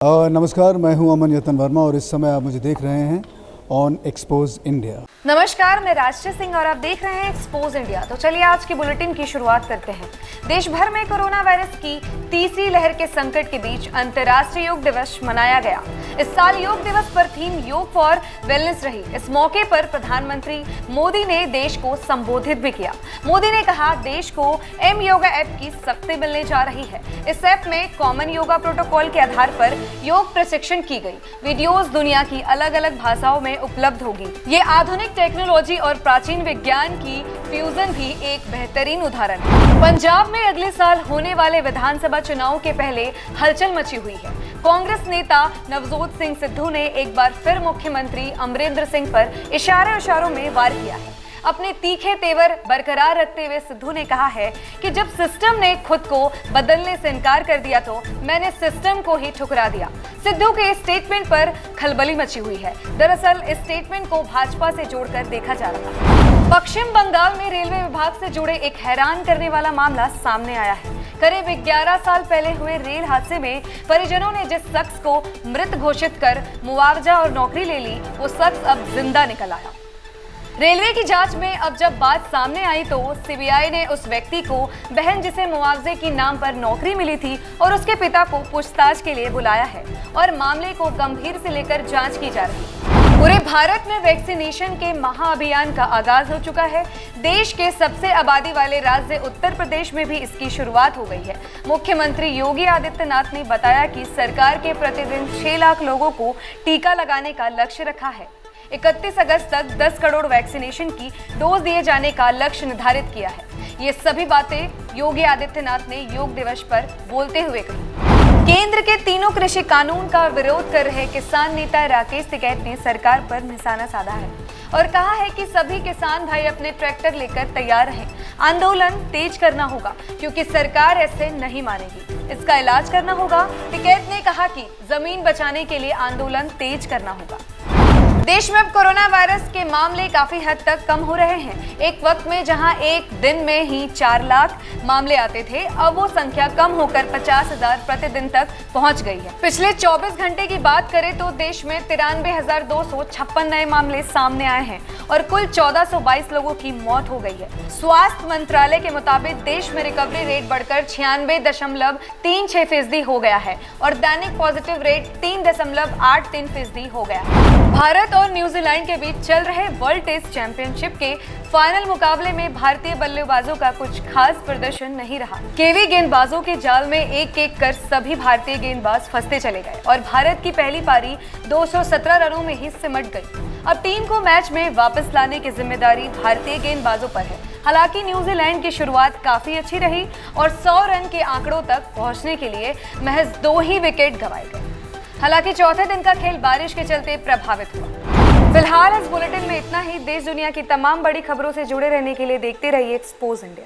नमस्कार, मैं हूं अमन यतन वर्मा और इस समय आप मुझे देख रहे हैं ऑन एक्सपोज इंडिया। नमस्कार, मैं राष्ट्रीय सिंह और आप देख रहे हैं एक्सपोज इंडिया। तो चलिए आज की बुलेटिन की शुरुआत करते हैं। देश भर में कोरोना वायरस की तीसरी लहर के संकट के बीच अंतर्राष्ट्रीय योग दिवस मनाया गया। इस साल योग दिवस पर थीम योग फॉर वेलनेस रही। इस मौके पर प्रधानमंत्री मोदी ने देश को संबोधित भी किया। मोदी ने कहा, देश को एम योगा ऐप की शक्ति मिलने जा रही है। इस ऐप में कॉमन योगा प्रोटोकॉल के आधार पर योग प्रशिक्षण की गई वीडियोस दुनिया की अलग अलग भाषाओं में उपलब्ध होगी। ये आधुनिक टेक्नोलॉजी और प्राचीन विज्ञान की फ्यूजन भी एक बेहतरीन उदाहरण है। पंजाब में अगले साल होने वाले विधानसभा चुनाव के पहले हलचल मची हुई है। कांग्रेस नेता नवजोत सिंह सिद्धू ने एक बार फिर मुख्यमंत्री अमरिंदर सिंह पर इशारों में वार किया है। अपने तीखे तेवर बरकरार रखते हुए सिद्धू ने कहा है कि जब सिस्टम ने खुद को बदलने से इनकार कर दिया तो मैंने सिस्टम को ही ठुकरा दिया। सिद्धू के स्टेटमेंट पर खलबली मची हुई है। दरअसल इस स्टेटमेंट को भाजपा से जोड़कर देखा जा रहा है। पश्चिम बंगाल में रेलवे विभाग से जुड़े एक हैरान करने वाला मामला सामने आया है। करीब 11 साल पहले हुए रेल हादसे में परिजनों ने जिस शख्स को मृत घोषित कर मुआवजा और नौकरी ले ली, वो शख्स अब जिंदा निकल आया। रेलवे की जांच में अब जब बात सामने आई तो सीबीआई ने उस व्यक्ति को बहन जिसे मुआवजे की नाम पर नौकरी मिली थी और उसके पिता को पूछताछ के लिए बुलाया है और मामले को गंभीर से लेकर जांच की जा रही है। पूरे भारत में वैक्सीनेशन के महाअभियान का आगाज हो चुका है। देश के सबसे आबादी वाले राज्य उत्तर प्रदेश में भी इसकी शुरुआत हो गई है। मुख्यमंत्री योगी आदित्यनाथ ने बताया कि सरकार के प्रतिदिन 6 लाख लोगों को टीका लगाने का लक्ष्य रखा है। 31 अगस्त तक 10 करोड़ वैक्सीनेशन की डोज दिए जाने का लक्ष्य निर्धारित किया है। ये सभी बातें योगी आदित्यनाथ ने योग दिवस पर बोलते हुए कही। केंद्र के तीनों कृषि कानून का विरोध कर रहे किसान नेता राकेश टिकैत ने सरकार पर निशाना साधा है और कहा है कि सभी किसान भाई अपने ट्रैक्टर लेकर तैयार रहें। आंदोलन तेज करना होगा क्योंकि सरकार ऐसे नहीं मानेगी। इसका इलाज करना होगा। टिकैत ने कहा कि जमीन बचाने के लिए आंदोलन तेज करना होगा। देश में अब कोरोना वायरस के मामले काफी हद तक कम हो रहे हैं। एक वक्त में जहां एक दिन में ही 4 लाख मामले आते थे, अब वो संख्या कम होकर 50,000 प्रतिदिन तक पहुंच गई है। पिछले 24 घंटे की बात करें तो देश में 93,256 नए मामले सामने आए हैं और कुल 1422 लोगों की मौत हो गई है। स्वास्थ्य मंत्रालय के मुताबिक देश में रिकवरी रेट बढ़कर 96.36% हो गया है और दैनिक पॉजिटिव रेट 3.83% हो गया है। भारत और न्यूजीलैंड के बीच चल रहे वर्ल्ड टेस्ट चैंपियनशिप के फाइनल मुकाबले में भारतीय बल्लेबाजों का कुछ खास प्रदर्शन नहीं रहा। केवी गेंदबाजों के जाल में एक कर सभी भारतीय गेंदबाज फंसते चले गए और भारत की पहली पारी 217 रनों में ही सिमट गई। अब टीम को मैच में वापस लाने की जिम्मेदारी भारतीय गेंदबाजों पर है। हालांकि न्यूजीलैंड की शुरुआत काफी अच्छी रही और 100 रन के आंकड़ों तक पहुंचने के लिए महज 2 ही विकेट गंवाए गए। हालांकि चौथे दिन का खेल बारिश के चलते प्रभावित हुआ। फिलहाल इस बुलेटिन में इतना ही। देश दुनिया की तमाम बड़ी खबरों से जुड़े रहने के लिए देखते रहिए एक्सपोज इंडिया।